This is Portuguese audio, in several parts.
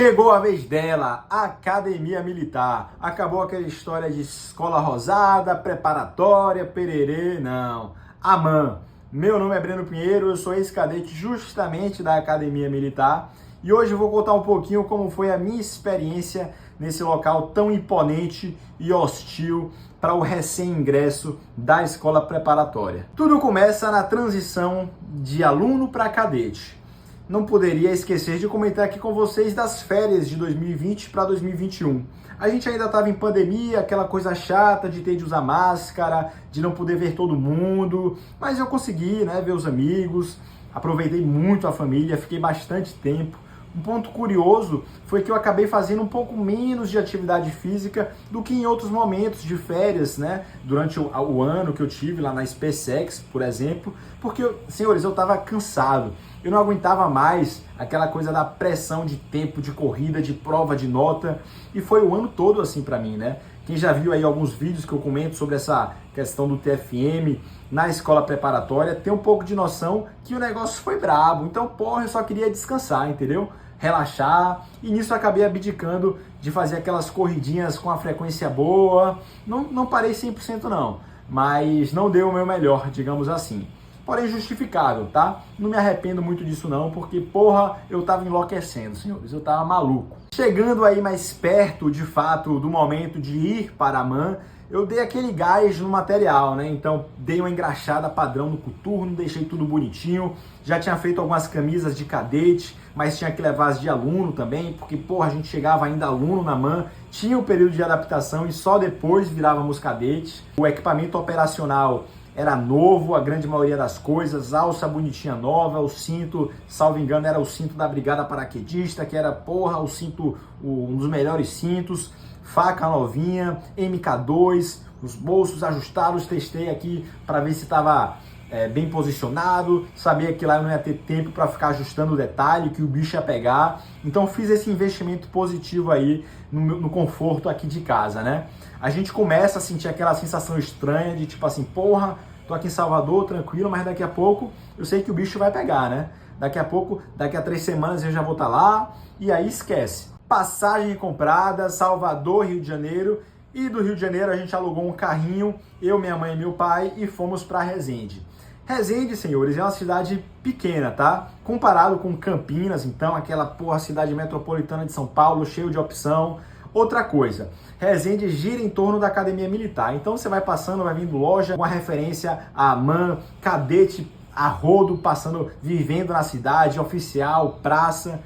Chegou a vez dela, Academia Militar. Acabou aquela história de escola rosada, preparatória, pererê, não. AMAN. Meu nome é Breno Pinheiro, eu sou ex-cadete justamente da Academia Militar e hoje eu vou contar um pouquinho como foi a minha experiência nesse local tão imponente e hostil para o recém-ingresso da escola preparatória. Tudo começa na transição de aluno para cadete. Não poderia esquecer de comentar aqui com vocês das férias de 2020 para 2021. A gente ainda estava em pandemia, aquela coisa chata de ter de usar máscara, de não poder ver todo mundo, mas eu consegui, ver os amigos, aproveitei muito a família, fiquei bastante tempo. Um ponto curioso foi que eu acabei fazendo um pouco menos de atividade física do que em outros momentos de férias, durante o ano que eu tive lá na SpaceX, por exemplo, porque, senhores, eu estava cansado. Eu não aguentava mais aquela coisa da pressão de tempo, de corrida, de prova, de nota, e foi o ano todo assim para mim, Quem já viu aí alguns vídeos que eu comento sobre essa questão do TFM na escola preparatória, tem um pouco de noção que o negócio foi brabo. Então, eu só queria descansar, entendeu? Relaxar, e nisso eu acabei abdicando de fazer aquelas corridinhas com a frequência boa. Não parei 100% não, mas não deu o meu melhor, digamos assim. Porém justificável, tá? Não me arrependo muito disso não, porque eu tava enlouquecendo, senhores, eu tava maluco. Chegando aí mais perto, de fato, do momento de ir para a AMAN, eu dei aquele gás no material, Então, dei uma engraxada padrão no coturno, deixei tudo bonitinho. Já tinha feito algumas camisas de cadete, mas tinha que levar as de aluno também, porque, a gente chegava ainda aluno na AMAN, tinha o período de adaptação e só depois virávamos cadete. O equipamento operacional era novo, a grande maioria das coisas, alça bonitinha nova, o cinto, salvo engano, era o cinto da Brigada Paraquedista, que era, o cinto, um dos melhores cintos, faca novinha, MK2, os bolsos ajustados, testei aqui para ver se estava bem posicionado, sabia que lá eu não ia ter tempo para ficar ajustando o detalhe, que o bicho ia pegar, então fiz esse investimento positivo aí no conforto aqui de casa, A gente começa a sentir aquela sensação estranha de tipo assim, tô aqui em Salvador, tranquilo, mas daqui a pouco eu sei que o bicho vai pegar, Daqui a 3 semanas eu já vou estar lá, e aí esquece. Passagem comprada, Salvador, Rio de Janeiro, e do Rio de Janeiro a gente alugou um carrinho, eu, minha mãe e meu pai, e fomos para Resende. Resende, senhores, é uma cidade pequena, tá? Comparado com Campinas, então, aquela cidade metropolitana de São Paulo, cheio de opção. Outra coisa, Resende gira em torno da Academia Militar, então você vai passando, vai vindo loja, uma referência a AMAN, cadete a rodo, vivendo na cidade, oficial, praça,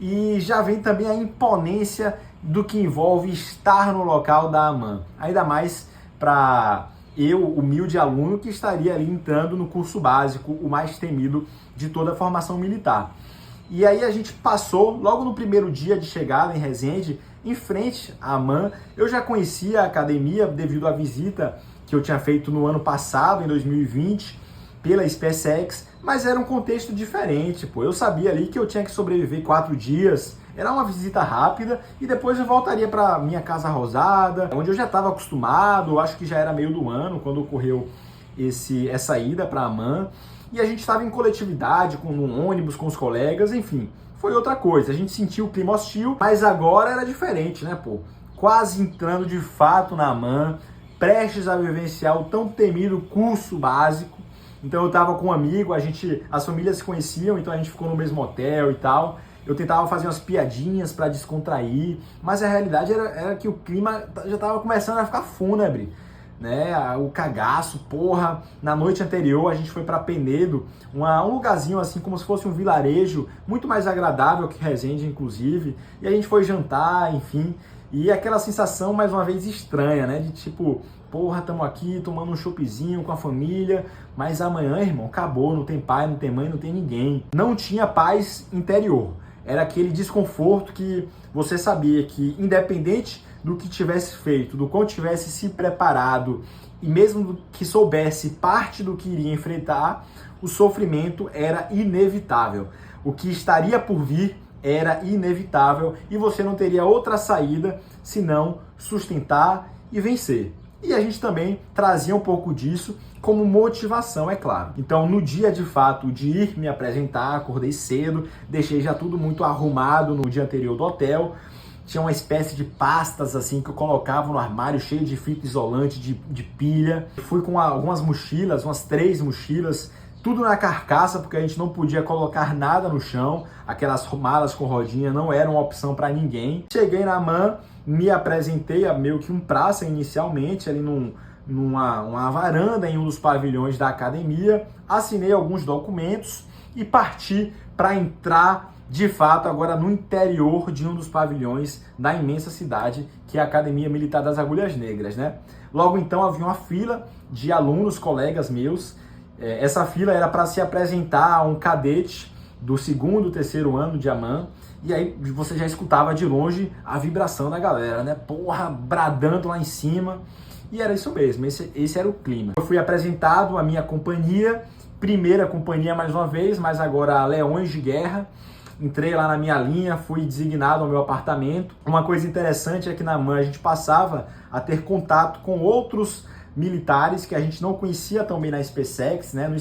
e já vem também a imponência do que envolve estar no local da AMAN, ainda mais para eu, humilde aluno, que estaria ali entrando no curso básico, o mais temido de toda a formação militar. E aí a gente passou, logo no primeiro dia de chegada em Resende, em frente à AMAN. Eu já conhecia a academia devido à visita que eu tinha feito no ano passado, em 2020, pela SpaceX, mas era um contexto diferente, Eu sabia ali que eu tinha que sobreviver 4 dias, era uma visita rápida, e depois eu voltaria para minha casa rosada, onde eu já estava acostumado, acho que já era meio do ano, quando ocorreu essa ida para a AMAN, e a gente estava em coletividade, num ônibus com os colegas, enfim, foi outra coisa. A gente sentiu o clima hostil, mas agora era diferente, Quase entrando de fato na AMAN, prestes a vivenciar o tão temido curso básico. Então eu estava com um amigo, as famílias se conheciam, então a gente ficou no mesmo hotel e tal. Eu tentava fazer umas piadinhas para descontrair, mas a realidade era que o clima já estava começando a ficar fúnebre. O cagaço, na noite anterior a gente foi para Penedo, um lugarzinho assim como se fosse um vilarejo, muito mais agradável que Resende, inclusive, e a gente foi jantar, enfim, e aquela sensação mais uma vez estranha, de tipo, tamo aqui tomando um choppzinho com a família, mas amanhã, irmão, acabou, não tem pai, não tem mãe, não tem ninguém. Não tinha paz interior, era aquele desconforto que você sabia que, independente do que tivesse feito, do quanto tivesse se preparado, e mesmo que soubesse parte do que iria enfrentar, o sofrimento era inevitável. O que estaria por vir era inevitável e você não teria outra saída senão sustentar e vencer. E a gente também trazia um pouco disso como motivação, é claro. Então, no dia de fato de ir me apresentar, acordei cedo, deixei já tudo muito arrumado no dia anterior do hotel. Tinha uma espécie de pastas assim que eu colocava no armário, cheio de fita isolante, de pilha. Fui com algumas mochilas, umas 3 mochilas, tudo na carcaça, porque a gente não podia colocar nada no chão. Aquelas malas com rodinha não eram uma opção para ninguém. Cheguei na MAN, me apresentei a meio que um praça inicialmente, ali numa varanda em um dos pavilhões da academia. Assinei alguns documentos e parti para entrar de fato agora no interior de um dos pavilhões da imensa cidade que é a Academia Militar das Agulhas Negras, né? Logo então havia uma fila de alunos, colegas meus. Essa fila era para se apresentar a um cadete do 2º, 3º ano de AMAN, e aí você já escutava de longe a vibração da galera, né? Porra, bradando lá em cima. E era isso mesmo, esse era o clima. Eu fui apresentado à minha companhia, primeira companhia mais uma vez, mas agora Leões de Guerra. Entrei lá na minha linha, fui designado ao meu apartamento. Uma coisa interessante é que na AMAN a gente passava a ter contato com outros militares que a gente não conhecia tão bem na SpaceX, né? Na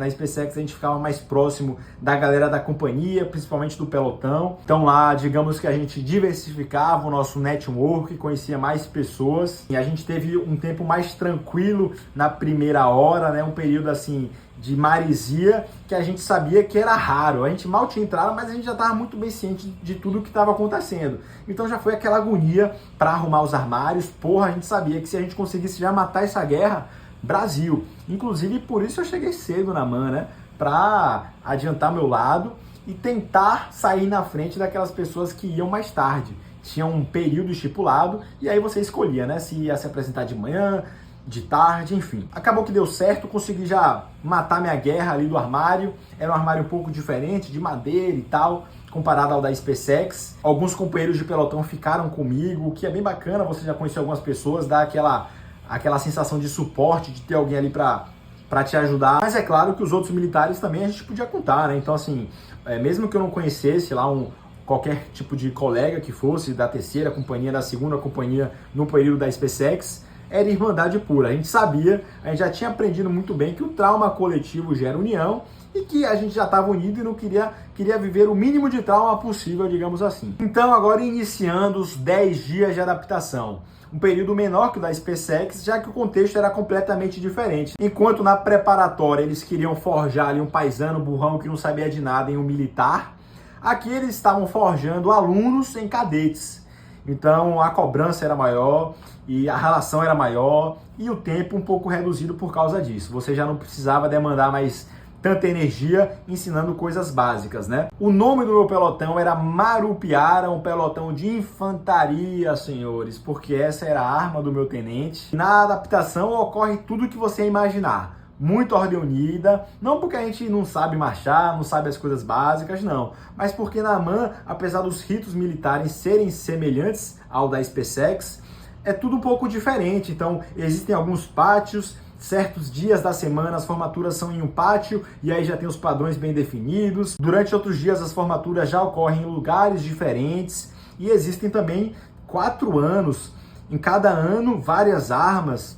SpaceX a gente ficava mais próximo da galera da companhia, principalmente do pelotão. Então lá, digamos que a gente diversificava o nosso network, conhecia mais pessoas. E a gente teve um tempo mais tranquilo na primeira hora, né? Um período assim de maresia, que a gente sabia que era raro. A gente mal tinha entrado, mas a gente já estava muito bem ciente de tudo o que estava acontecendo. Então já foi aquela agonia para arrumar os armários. Porra, a gente sabia que se a gente conseguisse já matar essa guerra, Brasil. Inclusive, por isso eu cheguei cedo na MAN, né? Para adiantar meu lado e tentar sair na frente daquelas pessoas que iam mais tarde. Tinha um período estipulado e aí você escolhia, né? Se ia se apresentar de manhã, de tarde, enfim. Acabou que deu certo, consegui já matar minha guerra ali do armário. Era um armário um pouco diferente, de madeira e tal, comparado ao da SpaceX. Alguns companheiros de pelotão ficaram comigo, o que é bem bacana, você já conheceu algumas pessoas, dá aquela sensação de suporte, de ter alguém ali para te ajudar. Mas é claro que os outros militares também a gente podia contar, né? Então, assim, mesmo que eu não conhecesse lá qualquer tipo de colega que fosse da 3ª companhia, da 2ª companhia no período da SpaceX, era irmandade pura. A gente sabia, a gente já tinha aprendido muito bem que o trauma coletivo gera união e que a gente já estava unido e não queria viver o mínimo de trauma possível, digamos assim. Então, agora iniciando os 10 dias de adaptação. Um período menor que o da SpaceX, já que o contexto era completamente diferente. Enquanto na preparatória eles queriam forjar ali um paisano burrão que não sabia de nada em um militar, aqui eles estavam forjando alunos em cadetes. Então a cobrança era maior e a relação era maior e o tempo um pouco reduzido por causa disso. Você já não precisava demandar mais tanta energia ensinando coisas básicas, né? O nome do meu pelotão era Marupiara, um pelotão de infantaria, senhores, porque essa era a arma do meu tenente. Na adaptação ocorre tudo o que você imaginar. Muita ordem unida, não porque a gente não sabe marchar, não sabe as coisas básicas, não. Mas porque na AMAN, apesar dos ritos militares serem semelhantes ao da SpaceX, é tudo um pouco diferente. Então, existem alguns pátios, certos dias da semana as formaturas são em um pátio e aí já tem os padrões bem definidos. Durante outros dias as formaturas já ocorrem em lugares diferentes e existem também 4 anos. Em cada ano, várias armas.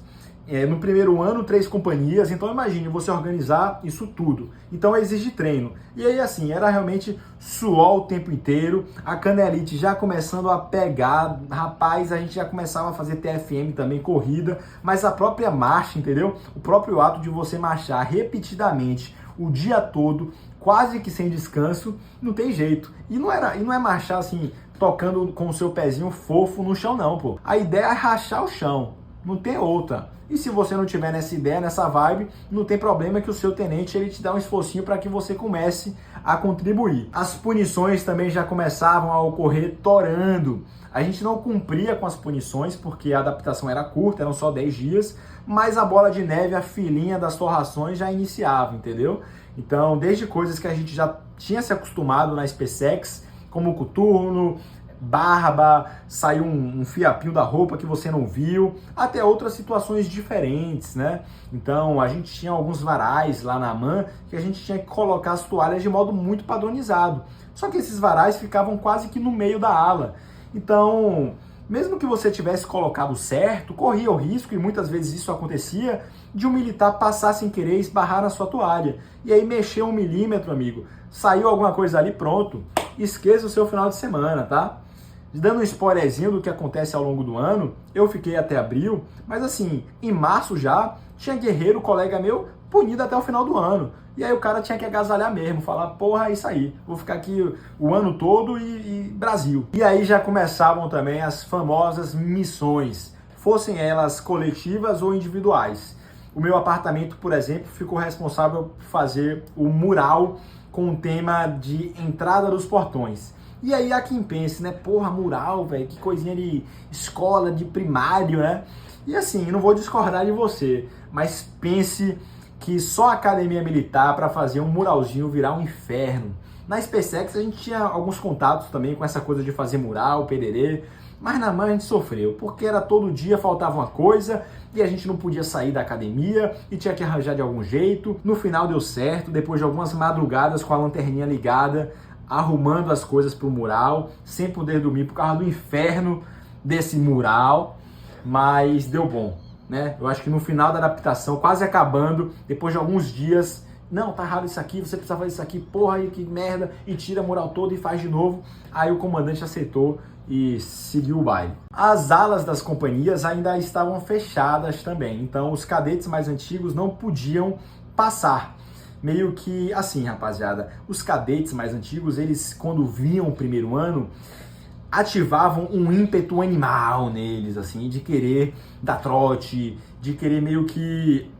No primeiro ano, 3 companhias, então imagine você organizar isso tudo. Então exige treino. E aí assim, era realmente suor o tempo inteiro, a canelite já começando a pegar, rapaz, a gente já começava a fazer TFM também, corrida, mas a própria marcha, entendeu? O próprio ato de você marchar repetidamente o dia todo, quase que sem descanso, não tem jeito. E não é marchar assim, tocando com o seu pezinho fofo no chão não, pô. A ideia é rachar o chão, não tem outra. E se você não tiver nessa ideia, nessa vibe, não tem problema que o seu tenente ele te dá um esforcinho para que você comece a contribuir. As punições também já começavam a ocorrer torando. A gente não cumpria com as punições porque a adaptação era curta, eram só 10 dias, mas a bola de neve, a filinha das torrações já iniciava, entendeu? Então, desde coisas que a gente já tinha se acostumado na SpaceX, como o coturno, barba, saiu um fiapinho da roupa que você não viu, até outras situações diferentes, né? Então a gente tinha alguns varais lá na AMAN que a gente tinha que colocar as toalhas de modo muito padronizado. Só que esses varais ficavam quase que no meio da ala. Então mesmo que você tivesse colocado certo, corria o risco, e muitas vezes isso acontecia, de um militar passar sem querer e esbarrar na sua toalha. E aí mexer 1 milímetro, amigo, saiu alguma coisa ali, pronto, esqueça o seu final de semana, tá? Dando um spoilerzinho do que acontece ao longo do ano, eu fiquei até abril, mas assim, em março já, tinha guerreiro, colega meu, punido até o final do ano. E aí o cara tinha que agasalhar mesmo, falar, porra, é isso aí, vou ficar aqui o ano todo e Brasil. E aí já começavam também as famosas missões, fossem elas coletivas ou individuais. O meu apartamento, por exemplo, ficou responsável por fazer o mural com o tema de entrada dos portões. E aí há quem pense, né, porra, mural, velho, que coisinha de escola, de primário, né? E assim, não vou discordar de você, mas pense que só a academia militar para fazer um muralzinho virar um inferno. Na SpaceX a gente tinha alguns contatos também com essa coisa de fazer mural, pererê, mas na mãe a gente sofreu, porque era todo dia, faltava uma coisa e a gente não podia sair da academia e tinha que arranjar de algum jeito. No final deu certo, depois de algumas madrugadas com a lanterninha ligada, arrumando as coisas pro mural, sem poder dormir por causa do inferno desse mural, mas deu bom, né? Eu acho que no final da adaptação, quase acabando, depois de alguns dias, não, tá errado isso aqui, você precisa fazer isso aqui, porra, aí que merda, e tira a mural todo e faz de novo. Aí o comandante aceitou e seguiu o baile. As alas das companhias ainda estavam fechadas também, então os cadetes mais antigos não podiam passar. Meio que assim, rapaziada, os cadetes mais antigos, eles quando vinham o primeiro ano, ativavam um ímpeto animal neles, assim, de querer dar trote, de querer meio que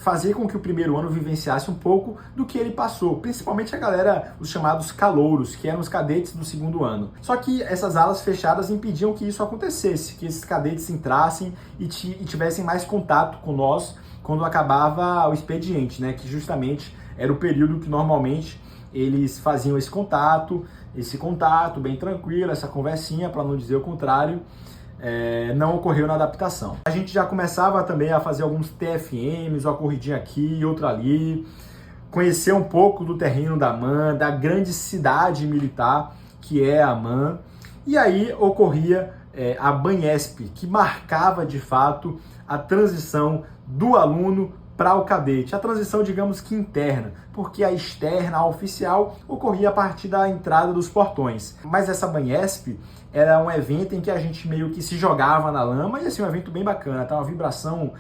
fazer com que o primeiro ano vivenciasse um pouco do que ele passou, principalmente a galera, os chamados calouros, que eram os cadetes do segundo ano. Só que essas alas fechadas impediam que isso acontecesse, que esses cadetes entrassem e tivessem mais contato com nós quando acabava o expediente, né? Que justamente era o período que normalmente eles faziam esse contato bem tranquilo, essa conversinha, para não dizer o contrário, não ocorreu na adaptação. A gente já começava também a fazer alguns TFMs, uma corridinha aqui e outra ali, conhecer um pouco do terreno da AMAN, da grande cidade militar que é a AMAN, e aí ocorria a Banhesp, que marcava de fato a transição do aluno para o cadete, a transição, digamos que interna, porque a externa, a oficial, ocorria a partir da entrada dos portões. Mas essa Banhesp era um evento em que a gente meio que se jogava na lama, e assim, um evento bem bacana, tá? Uma vibração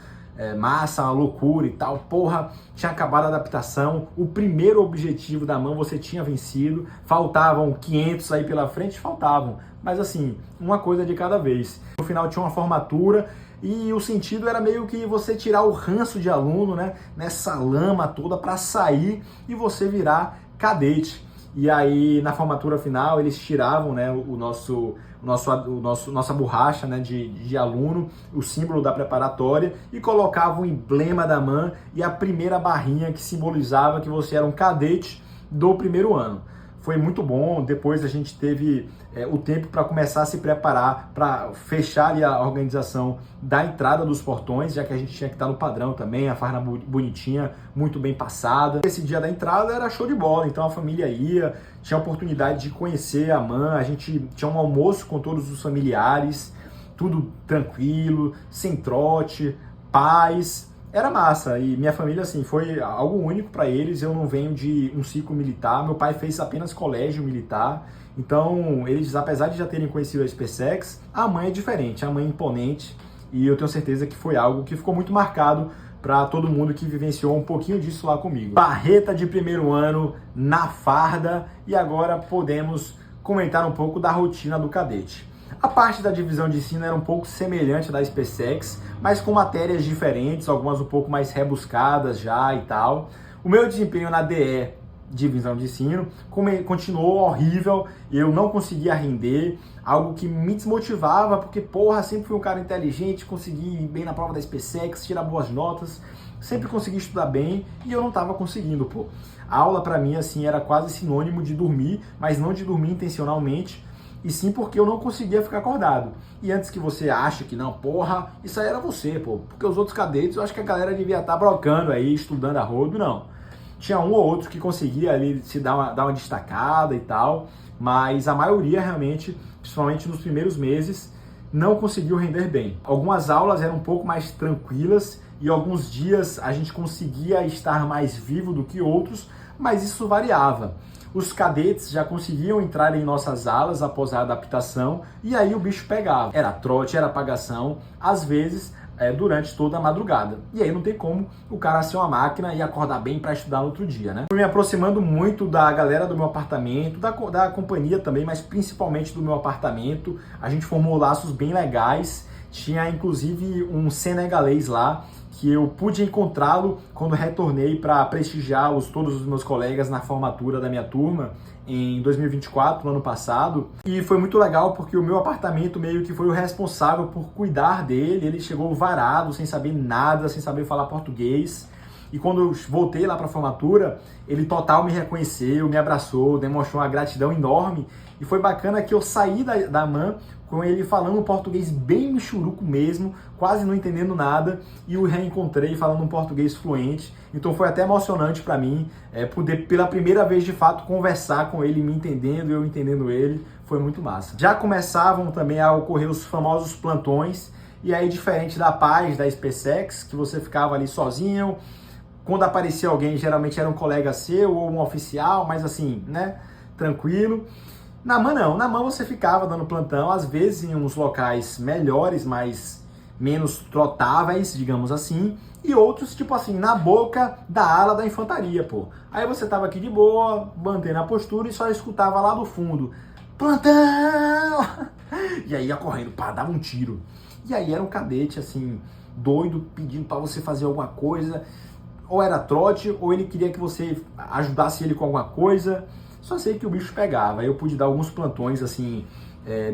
massa, uma loucura e tal. Porra, tinha acabado a adaptação, o primeiro objetivo da AMAN você tinha vencido, faltavam 500 aí pela frente, faltavam, mas assim, uma coisa de cada vez. No final tinha uma formatura, e o sentido era meio que você tirar o ranço de aluno, né, nessa lama toda para sair e você virar cadete. E aí na formatura final eles tiravam, né, nossa borracha, né, de aluno, o símbolo da preparatória, e colocavam o emblema da AMAN e a primeira barrinha que simbolizava que você era um cadete do primeiro ano. Foi muito bom, depois a gente teve o tempo para começar a se preparar para fechar ali a organização da entrada dos portões, já que a gente tinha que estar no padrão também, a farda bonitinha, muito bem passada. Esse dia da entrada era show de bola, então a família ia, tinha a oportunidade de conhecer a AMAN, a gente tinha um almoço com todos os familiares, tudo tranquilo, sem trote, paz. Era massa, e minha família, assim, foi algo único para eles. Eu não venho de um ciclo militar, meu pai fez apenas colégio militar, então eles, apesar de já terem conhecido a SpaceX, a mãe é diferente, a mãe é imponente, e eu tenho certeza que foi algo que ficou muito marcado para todo mundo que vivenciou um pouquinho disso lá comigo. Barreta de primeiro ano na farda, e agora podemos comentar um pouco da rotina do cadete. A parte da divisão de ensino era um pouco semelhante à da SpaceX, mas com matérias diferentes, algumas um pouco mais rebuscadas já e tal. O meu desempenho na DE, divisão de ensino, continuou horrível, eu não conseguia render, algo que me desmotivava, porque, porra, sempre fui um cara inteligente, consegui ir bem na prova da SpaceX, tirar boas notas, sempre consegui estudar bem, e eu não estava conseguindo, pô. A aula para mim, assim, era quase sinônimo de dormir, mas não de dormir intencionalmente, e sim porque eu não conseguia ficar acordado. E antes que você ache que não, porra, isso aí era você, pô. Porque os outros cadetes, eu acho que a galera devia estar brocando aí, estudando a rodo, não. Tinha um ou outro que conseguia ali se dar uma destacada e tal, mas a maioria realmente, principalmente nos primeiros meses, não conseguiu render bem. Algumas aulas eram um pouco mais tranquilas e alguns dias a gente conseguia estar mais vivo do que outros, mas isso variava. Os cadetes já conseguiam entrar em nossas alas após a adaptação e aí o bicho pegava. Era trote, era apagação, às vezes durante toda a madrugada. E aí não tem como o cara ser uma máquina e acordar bem para estudar no outro dia, né? Fui me aproximando muito da galera do meu apartamento, da companhia também, mas principalmente do meu apartamento. A gente formou laços bem legais. Tinha inclusive um senegalês lá que eu pude encontrá-lo quando retornei para prestigiar todos os meus colegas na formatura da minha turma em 2024, no ano passado. E foi muito legal porque o meu apartamento meio que foi o responsável por cuidar dele. Ele chegou varado, sem saber nada, sem saber falar português. E quando eu voltei lá para a formatura, ele total me reconheceu, me abraçou, demonstrou uma gratidão enorme. E foi bacana que eu saí da MAN com ele falando um português bem michuruco mesmo, quase não entendendo nada, e o reencontrei falando um português fluente. Então foi até emocionante para mim poder pela primeira vez de fato conversar com ele, me entendendo e eu entendendo ele. Foi muito massa. Já começavam também a ocorrer os famosos plantões, e aí diferente da paz da SpaceX, que você ficava ali sozinho, quando aparecia alguém geralmente era um colega seu ou um oficial, mas assim, né, tranquilo. Na MAN não, na MAN você ficava dando plantão, às vezes em uns locais melhores, mas menos trotáveis, digamos assim, e outros, tipo assim, na boca da ala da infantaria, pô. Aí você tava aqui de boa, mantendo a postura e só escutava lá do fundo, plantão! E aí ia correndo, pá, dava um tiro. E aí era um cadete, assim, doido, pedindo pra você fazer alguma coisa, ou era trote, ou ele queria que você ajudasse ele com alguma coisa. Só sei que o bicho pegava. Eu pude dar alguns plantões assim,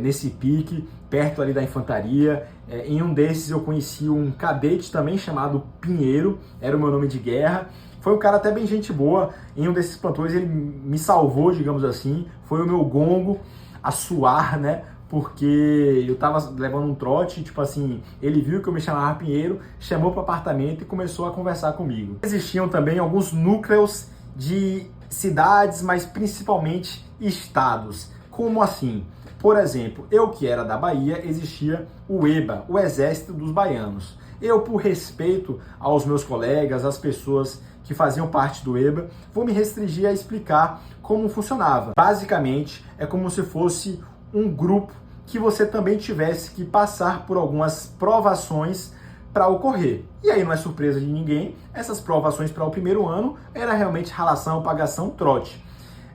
nesse pique, perto ali da infantaria. Em um desses eu conheci um cadete também chamado Pinheiro, era o meu nome de guerra. Foi um cara até bem gente boa. Em um desses plantões ele me salvou, digamos assim. Foi o meu gongo a suar, né? Porque eu tava levando um trote, tipo assim, ele viu que eu me chamava Pinheiro, chamou para o apartamento e começou a conversar comigo. Existiam também alguns núcleos de cidades, mas principalmente estados. Como assim? Por exemplo, eu que era da Bahia, existia o EBA, o Exército dos Baianos. Eu, por respeito aos meus colegas, às pessoas que faziam parte do EBA, vou me restringir a explicar como funcionava. Basicamente, é como se fosse um grupo que você também tivesse que passar por algumas provações para ocorrer. E aí não é surpresa de ninguém, essas provações para o primeiro ano era realmente ralação, pagação, trote.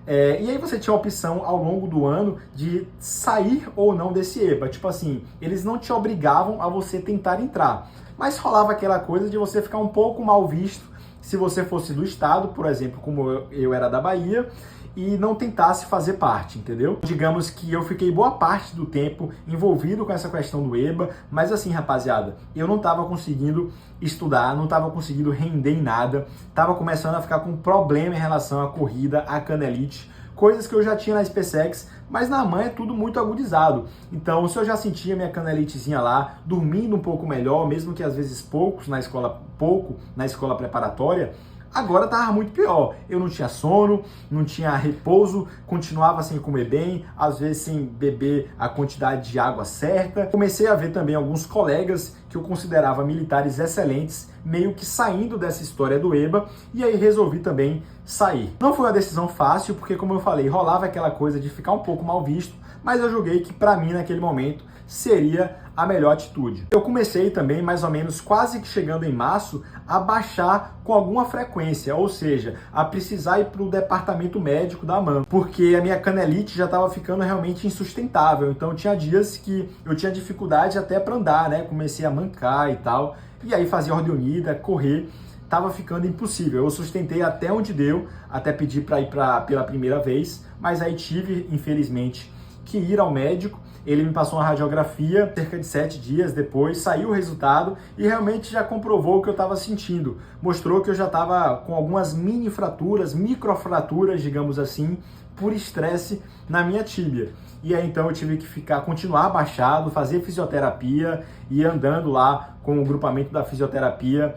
E aí você tinha a opção ao longo do ano de sair ou não desse EBA. Tipo assim, eles não te obrigavam a você tentar entrar, mas rolava aquela coisa de você ficar um pouco mal visto se você fosse do estado, por exemplo, como eu era da Bahia, e não tentasse fazer parte, entendeu? Digamos que eu fiquei boa parte do tempo envolvido com essa questão do EBA, mas assim, rapaziada, eu não estava conseguindo estudar, não estava conseguindo render em nada, estava começando a ficar com problema em relação à corrida, à canelite, coisas que eu já tinha na SpaceX, mas na MAN é tudo muito agudizado. Então, se eu já sentia minha canelitezinha lá, dormindo um pouco melhor, mesmo que às vezes pouco na escola preparatória, agora estava muito pior. Eu não tinha sono, não tinha repouso, continuava sem comer bem, às vezes sem beber a quantidade de água certa. Comecei a ver também alguns colegas que eu considerava militares excelentes, meio que saindo dessa história do EBA, e aí resolvi também sair. Não foi uma decisão fácil, porque como eu falei, rolava aquela coisa de ficar um pouco mal visto, mas eu julguei que para mim naquele momento seria a melhor atitude. Eu comecei também, mais ou menos quase que chegando em março, a baixar com alguma frequência, ou seja, a precisar ir para o departamento médico da MAN, porque a minha canelite já estava ficando realmente insustentável. Então tinha dias que eu tinha dificuldade até para andar, né? Comecei a mancar e tal, e aí fazia ordem unida, correr, estava ficando impossível. Eu sustentei até onde deu, até pedir para ir pela primeira vez, mas aí tive, infelizmente, que ir ao médico. Ele me passou uma radiografia, cerca de 7 dias depois, saiu o resultado e realmente já comprovou o que eu estava sentindo. Mostrou que eu já estava com algumas mini fraturas, microfraturas, digamos assim, por estresse na minha tíbia. E aí então eu tive que continuar abaixado, fazer fisioterapia e andando lá com o grupamento da fisioterapia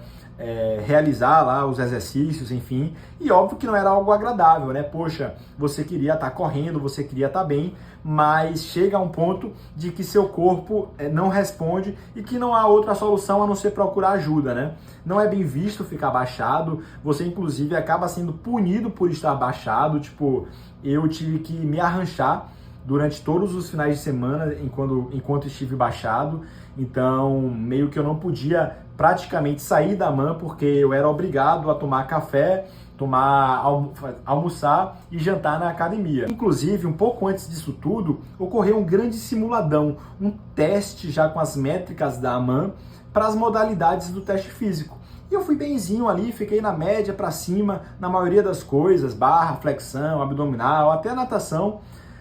realizar lá os exercícios, enfim, e óbvio que não era algo agradável, né? Poxa, você queria estar correndo, você queria estar bem, mas chega a um ponto de que seu corpo não responde e que não há outra solução a não ser procurar ajuda, né? Não é bem visto ficar baixado, você inclusive acaba sendo punido por estar baixado, tipo, eu tive que me arranchar durante todos os finais de semana enquanto estive baixado, então meio que eu não podia praticamente sair da AMAN porque eu era obrigado a tomar café, almoçar e jantar na academia. Inclusive, um pouco antes disso tudo, ocorreu um grande simuladão, um teste já com as métricas da AMAN para as modalidades do teste físico. E eu fui benzinho ali, fiquei na média para cima na maioria das coisas, barra, flexão, abdominal, até natação,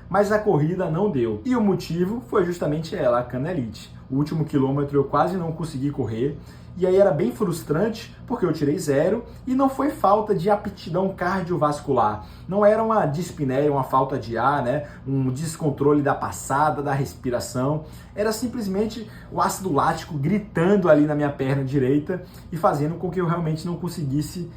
mas a corrida não deu. E o motivo foi justamente ela, a canelite. O último quilômetro eu quase não consegui correr, e aí era bem frustrante, porque eu tirei 0, e não foi falta de aptidão cardiovascular. Não era uma dispneia, uma falta de ar, né? Um descontrole da passada, da respiração. Era simplesmente o ácido lático gritando ali na minha perna direita e fazendo com que eu realmente não conseguisse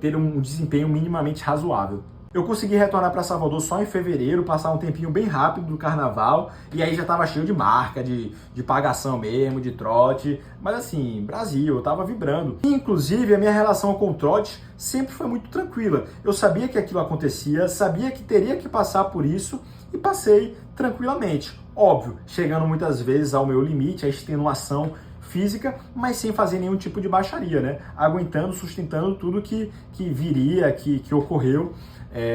ter um desempenho minimamente razoável. Eu consegui retornar para Salvador só em fevereiro, passar um tempinho bem rápido do carnaval, e aí já estava cheio de marca, de pagação mesmo, de trote, mas assim, Brasil, eu estava vibrando. E, inclusive, a minha relação com o trote sempre foi muito tranquila. Eu sabia que aquilo acontecia, sabia que teria que passar por isso, e passei tranquilamente. Óbvio, chegando muitas vezes ao meu limite, a extenuação física, mas sem fazer nenhum tipo de baixaria, né? Aguentando, sustentando tudo que viria, que ocorreu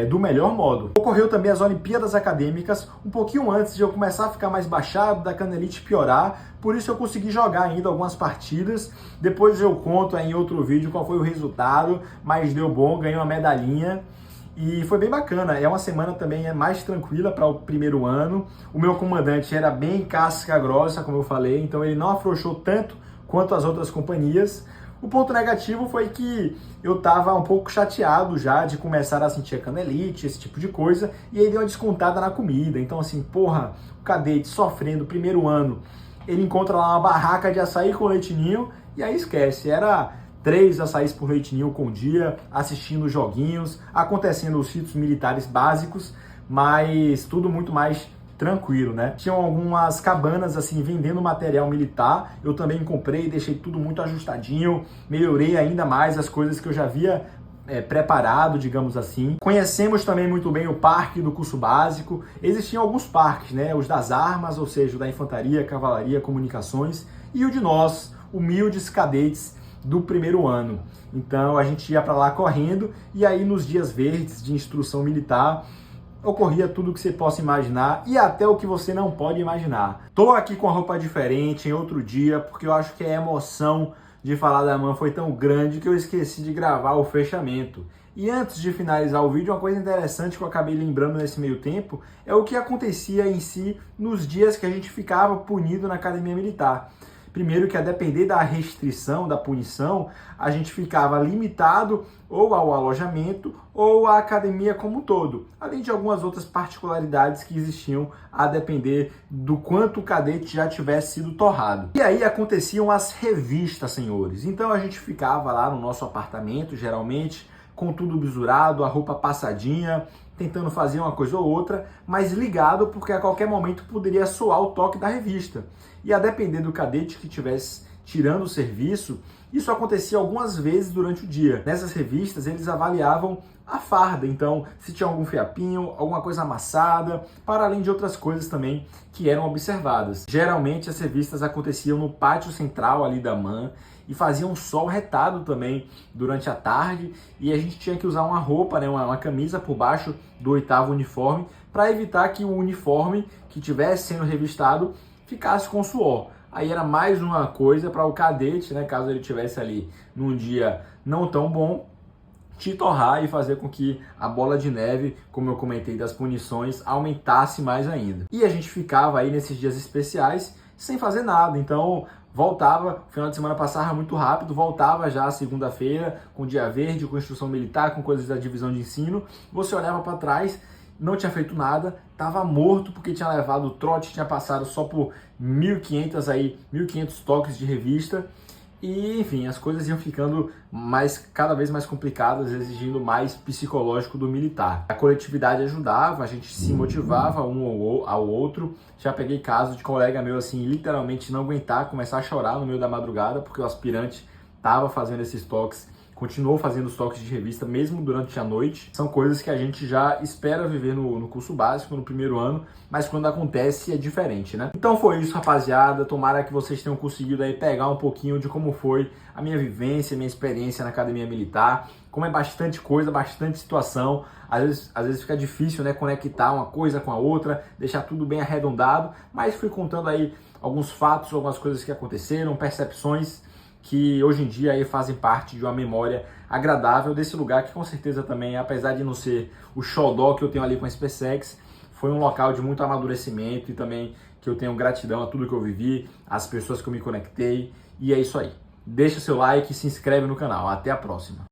do melhor modo. Ocorreu também as Olimpíadas Acadêmicas, um pouquinho antes de eu começar a ficar mais baixado, da canelite piorar, por isso eu consegui jogar ainda algumas partidas, depois eu conto em outro vídeo qual foi o resultado, mas deu bom, ganhei uma medalhinha. E foi bem bacana, é uma semana também mais tranquila para o primeiro ano. O meu comandante era bem casca grossa, como eu falei, então ele não afrouxou tanto quanto as outras companhias. O ponto negativo foi que eu estava um pouco chateado já de começar a sentir a canelite, esse tipo de coisa, e aí deu uma descontada na comida. Então assim, porra, o cadete sofrendo, primeiro ano, ele encontra lá uma barraca de açaí com leitinho, e aí esquece, era 3 açaís por leitinho com dia, assistindo joguinhos, acontecendo os ritos militares básicos, mas tudo muito mais tranquilo, né? Tinham algumas cabanas assim vendendo material militar, eu também comprei, deixei tudo muito ajustadinho, melhorei ainda mais as coisas que eu já havia preparado, digamos assim. Conhecemos também muito bem o parque do curso básico. Existiam alguns parques, né? Os das armas, ou seja, o da infantaria, cavalaria, comunicações, e o de nós, humildes cadetes do primeiro ano. Então a gente ia para lá correndo, e aí nos dias verdes de instrução militar ocorria tudo o que você possa imaginar e até o que você não pode imaginar. Tô aqui com a roupa diferente em outro dia, porque eu acho que a emoção de falar da AMAN foi tão grande que eu esqueci de gravar o fechamento. E antes de finalizar o vídeo, uma coisa interessante que eu acabei lembrando nesse meio tempo é o que acontecia em si nos dias que a gente ficava punido na academia militar. Primeiro que a depender da restrição, da punição, a gente ficava limitado ou ao alojamento ou à academia como um todo, além de algumas outras particularidades que existiam a depender do quanto o cadete já tivesse sido torrado. E aí aconteciam as revistas, senhores. Então a gente ficava lá no nosso apartamento, geralmente, com tudo bisurado, a roupa passadinha, tentando fazer uma coisa ou outra, mas ligado porque a qualquer momento poderia soar o toque da revista. E a depender do cadete que estivesse tirando o serviço, isso acontecia algumas vezes durante o dia. Nessas revistas, eles avaliavam a farda, então se tinha algum fiapinho, alguma coisa amassada, para além de outras coisas também que eram observadas. Geralmente as revistas aconteciam no pátio central ali da AMAN, e fazia um sol retado também durante a tarde, e a gente tinha que usar uma roupa, né, uma camisa por baixo do 8º uniforme, para evitar que o uniforme que estivesse sendo revistado ficasse com suor. Aí era mais uma coisa para o cadete, né, caso ele estivesse ali num dia não tão bom, te torrar e fazer com que a bola de neve, como eu comentei das punições, aumentasse mais ainda. E a gente ficava aí nesses dias especiais sem fazer nada, então voltava, o final de semana passava muito rápido, voltava já segunda-feira com dia verde, com instrução militar, com coisas da divisão de ensino, você olhava para trás, não tinha feito nada, estava morto porque tinha levado o trote, tinha passado só por 1.500 toques de revista, E, enfim, as coisas iam ficando cada vez mais complicadas, exigindo mais psicológico do militar. A coletividade ajudava, a gente se motivava um ao outro. Já peguei caso de colega meu, assim, literalmente não aguentar, começar a chorar no meio da madrugada, porque o aspirante estava fazendo esses toques, continuou fazendo os toques de revista mesmo durante a noite. São coisas que a gente já espera viver no curso básico, no primeiro ano, mas quando acontece é diferente, né? Então foi isso, rapaziada. Tomara que vocês tenham conseguido aí pegar um pouquinho de como foi a minha vivência, minha experiência na Academia Militar. Como é bastante coisa, bastante situação, às vezes fica difícil, né, conectar uma coisa com a outra, deixar tudo bem arredondado, mas fui contando aí alguns fatos, algumas coisas que aconteceram, percepções que hoje em dia aí fazem parte de uma memória agradável desse lugar, que com certeza também, apesar de não ser o xodó que eu tenho ali com a SpaceX, foi um local de muito amadurecimento e também que eu tenho gratidão a tudo que eu vivi, às pessoas que eu me conectei, e é isso aí. Deixa seu like e se inscreve no canal. Até a próxima.